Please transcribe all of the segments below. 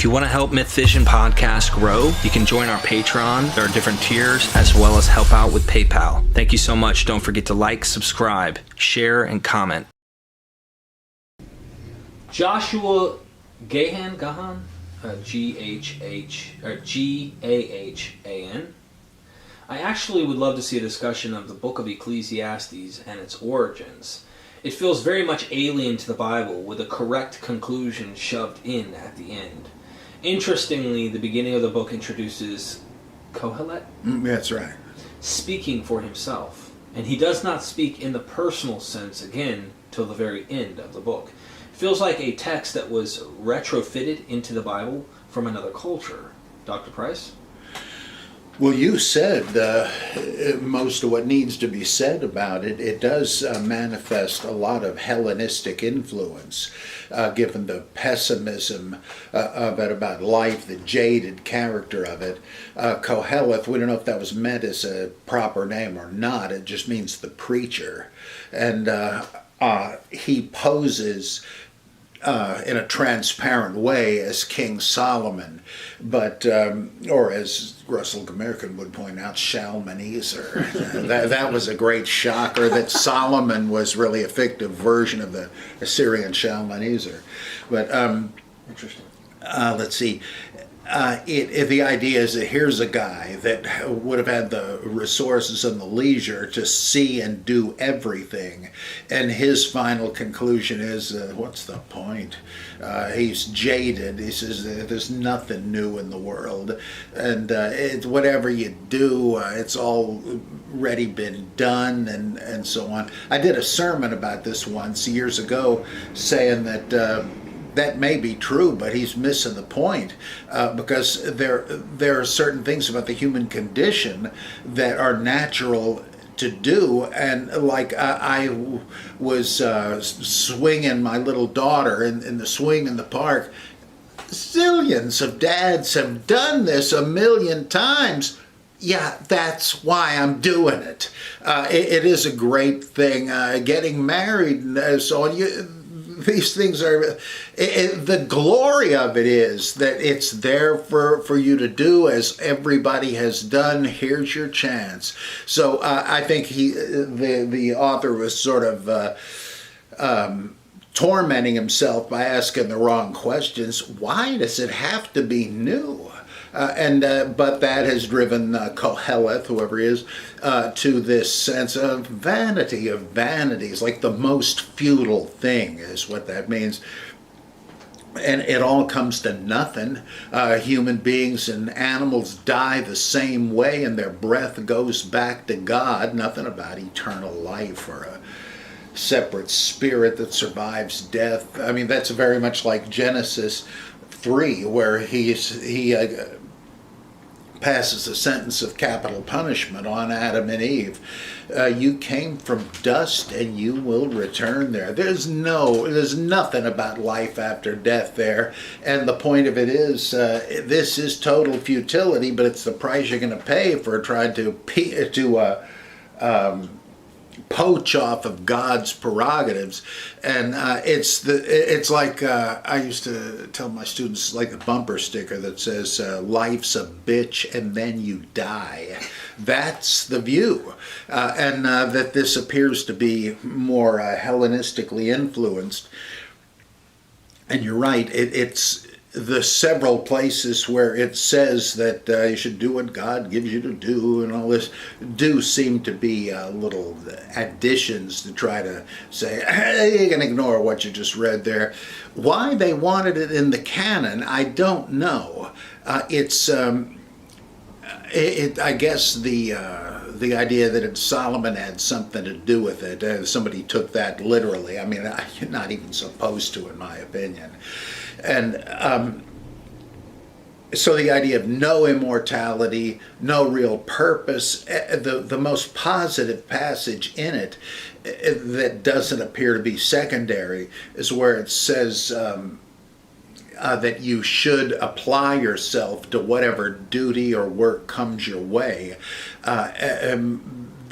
If you want to help Myth Vision Podcast grow, you can join our Patreon. There are different tiers, as well as help out with PayPal. Thank you so much. Don't forget to like, subscribe, share, and comment. Joshua Gahan, G-A-H-A-N. I actually would love to see a discussion of the book of Ecclesiastes and its origins. It feels very much alien to the Bible, with a correct conclusion shoved in at the end. Interestingly, the beginning of the book introduces Kohelet. That's right. Speaking for himself. And he does not speak in the personal sense again till the very end of the book. It feels like a text that was retrofitted into the Bible from another culture. Dr. Price? Well, you said most of what needs to be said about it. It does manifest a lot of Hellenistic influence, given the pessimism of it about life, the jaded character of it. Koheleth, we don't know if that was meant as a proper name or not. It just means the preacher. And he poses in a transparent way as King Solomon, but or as Russell American would point out, Shalmaneser. that was a great shocker that Solomon was really a fictive version of the Assyrian Shalmaneser. But Interesting. Let's see. The idea is that here's a guy that would have had the resources and the leisure to see and do everything, and his final conclusion is, what's the point? He's jaded. He says there's nothing new in the world, and whatever you do, it's already been done, and so on. I did a sermon about this once years ago, saying that that may be true, but he's missing the point, because there are certain things about the human condition that are natural to do. And like I was swinging my little daughter in the swing in the park. Zillions of dads have done this 1,000,000 times. Yeah, that's why I'm doing it. It is a great thing. Getting married and so on. These things are, the glory of it is that it's there for you to do, as everybody has done. Here's your chance. So I think the author was sort of tormenting himself by asking the wrong questions. Why does it have to be new? But that has driven Koheleth, whoever he is, to this sense of vanity of vanities, like the most futile thing is what that means. And it all comes to nothing. Human beings and animals die the same way, and their breath goes back to God. Nothing about eternal life or a separate spirit that survives death. I mean, that's very much like Genesis 3, where he passes a sentence of capital punishment on Adam and Eve. You came from dust and you will return there. There's nothing about life after death there. And the point of it is, this is total futility, but it's the price you're going to pay for trying to poach off of God's prerogatives. And it's like I used to tell my students, like a bumper sticker that says life's a bitch and then you die. That's the view, and that this appears to be more Hellenistically influenced. And you're right, it's the several places where it says that you should do what God gives you to do and all this do seem to be little additions to try to say, hey, you can ignore what you just read there. Why they wanted it in the canon, I don't know. I guess the idea that Solomon had something to do with it, somebody took that literally. I mean, you're not even supposed to, in my opinion. And so the idea of no immortality, no real purpose, the most positive passage in it that doesn't appear to be secondary is where it says that you should apply yourself to whatever duty or work comes your way.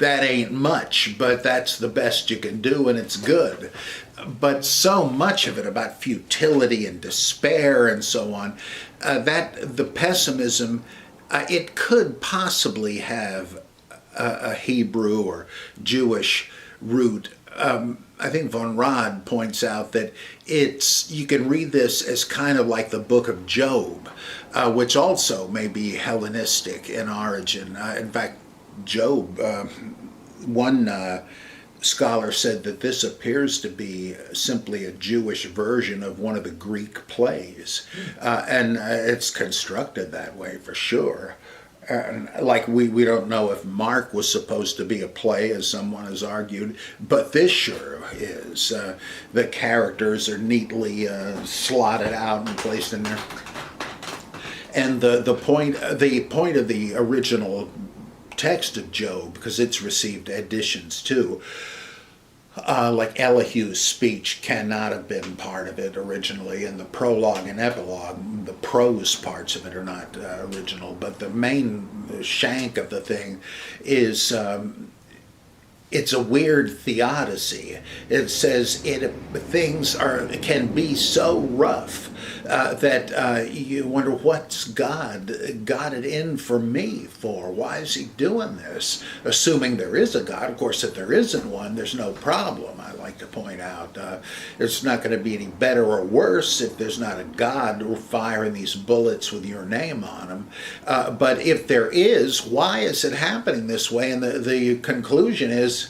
That ain't much, but that's the best you can do, and it's good. but so much of it about futility and despair and so on, that the pessimism, it could possibly have a Hebrew or Jewish root. I think von Rad points out that you can read this as kind of like the book of Job, which also may be Hellenistic in origin. In fact, Job, one scholar said that this appears to be simply a Jewish version of one of the Greek plays, and it's constructed that way for sure. Like we don't know if Mark was supposed to be a play, as someone has argued, but this sure is. The characters are neatly slotted out and placed in there. And the point of the original text of Job, because it's received additions too, like Elihu's speech cannot have been part of it originally, and the prologue and epilogue, the prose parts of it are not original, but the main shank of the thing is it's a weird theodicy. It says things can be so rough that you wonder, what's God got it in for me for? Why is he doing this? Assuming there is a God. Of course, if there isn't one, there's no problem, I like to point out. It's not going to be any better or worse if there's not a God firing these bullets with your name on them. But if there is, why is it happening this way? And the conclusion is,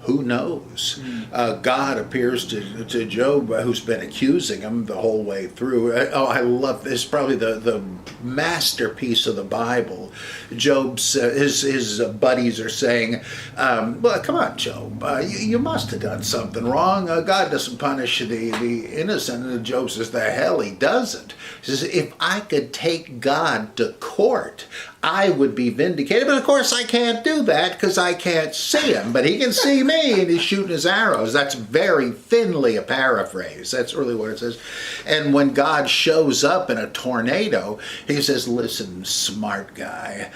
who knows? God appears to Job, who's been accusing him the whole way through. I love this. Probably the masterpiece of the Bible. Job's his buddies are saying, "Well, come on, Job. You must have done something wrong. God doesn't punish the innocent." And Job says, "The hell he doesn't." He says, "If I could take God to court, I would be vindicated. But of course I can't do that because I can't see him. But he can see me, and he's shooting his arrows." That's very thinly a paraphrase. That's really what it says. And when God shows up in a tornado, he says, "Listen, smart guy,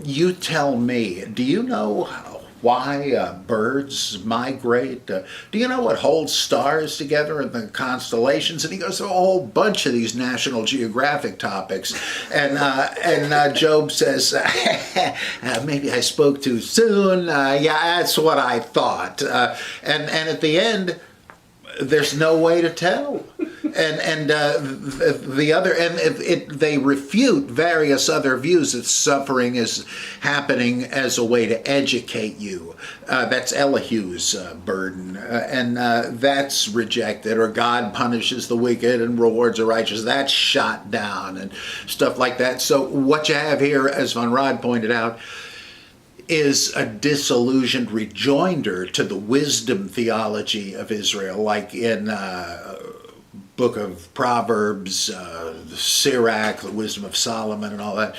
you tell me, do you know why birds migrate? Do you know what holds stars together in the constellations?" And he goes through a whole bunch of these National Geographic topics. And Job says, "Maybe I spoke too soon. Yeah, that's what I thought." And at the end, there's no way to tell. They refute various other views that suffering is happening as a way to educate you. That's Elihu's burden, and that's rejected. Or God punishes the wicked and rewards the righteous. That's shot down and stuff like that. So what you have here, as von Rad pointed out, is a disillusioned rejoinder to the wisdom theology of Israel, like in book of Proverbs, Sirach, the wisdom of Solomon, and all that,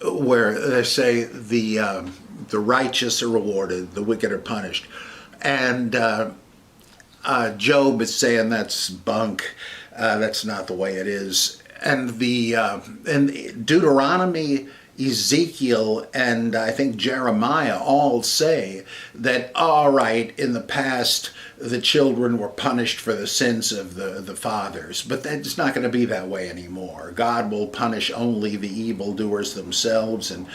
where they say the righteous are rewarded, the wicked are punished. And Job is saying that's bunk. That's not the way it is. And Deuteronomy, Ezekiel, and I think Jeremiah all say that, all right, in the past the children were punished for the sins of the fathers, but it's not going to be that way anymore. God will punish only the evildoers themselves, and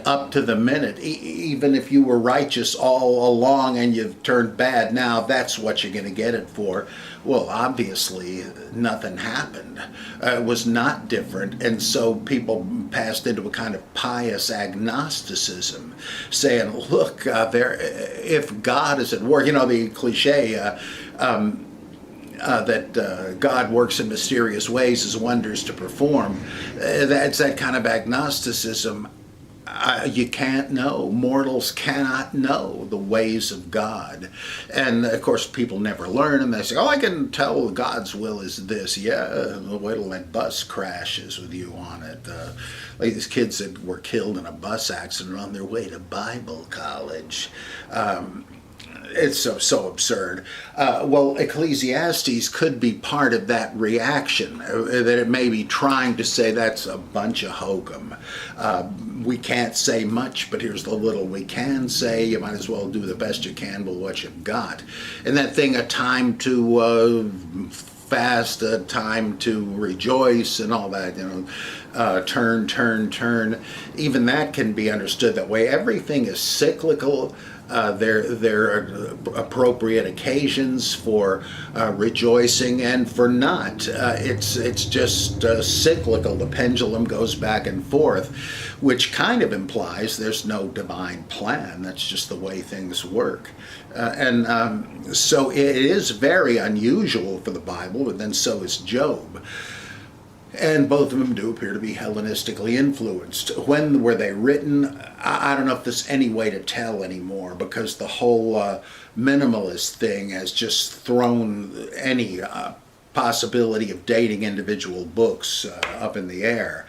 up to the minute, even if you were righteous all along and you've turned bad now, that's what you're going to get it for. Well, obviously nothing happened. It was not different, and so people passed into a kind of pious agnosticism, saying, look, if God is at work, the cliche that God works in mysterious ways, His wonders to perform. That's that kind of agnosticism. You can't know. Mortals cannot know the ways of God. And of course people never learn, and they say, I can tell God's will is this. Yeah, wait till that bus crashes with you on it. Like these kids that were killed in a bus accident on their way to Bible college. It's so absurd. Well, Ecclesiastes could be part of that reaction, that it may be trying to say that's a bunch of hokum. We can't say much, but here's the little we can say. You might as well do the best you can with what you've got. And that thing, a time to fast, a time to rejoice, and all that, turn. Even that can be understood that way. Everything is cyclical. There are appropriate occasions for rejoicing and for not. It's just cyclical. The pendulum goes back and forth, which kind of implies there's no divine plan. That's just the way things work. So it is very unusual for the Bible, but then so is Job. And both of them do appear to be Hellenistically influenced. When were they written? I don't know if there's any way to tell anymore, because the whole minimalist thing has just thrown any possibility of dating individual books up in the air.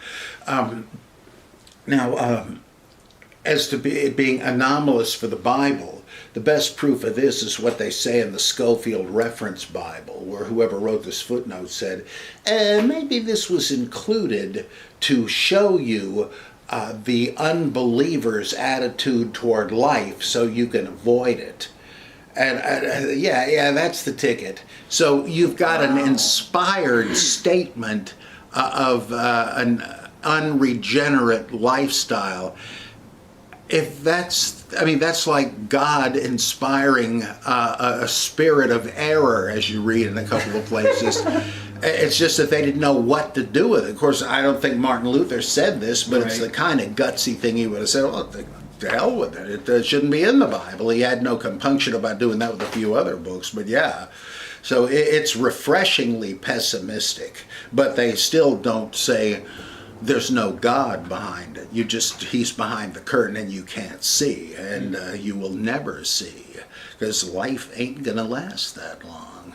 As to it being anomalous for the Bible, the best proof of this is what they say in the Schofield Reference Bible, where whoever wrote this footnote said, maybe this was included to show you the unbeliever's attitude toward life so you can avoid it. And yeah, that's the ticket. So you've got an inspired statement of an unregenerate lifestyle. If that's like God inspiring a spirit of error, as you read in a couple of places. It's just that they didn't know what to do with it. Of course, I don't think Martin Luther said this, but It's the kind of gutsy thing he would have said, well, to hell with it. It shouldn't be in the Bible. He had no compunction about doing that with a few other books, but yeah. So it's refreshingly pessimistic, but they still don't say there's no God behind it. He's behind the curtain and you can't see, and you will never see, because life ain't gonna last that long.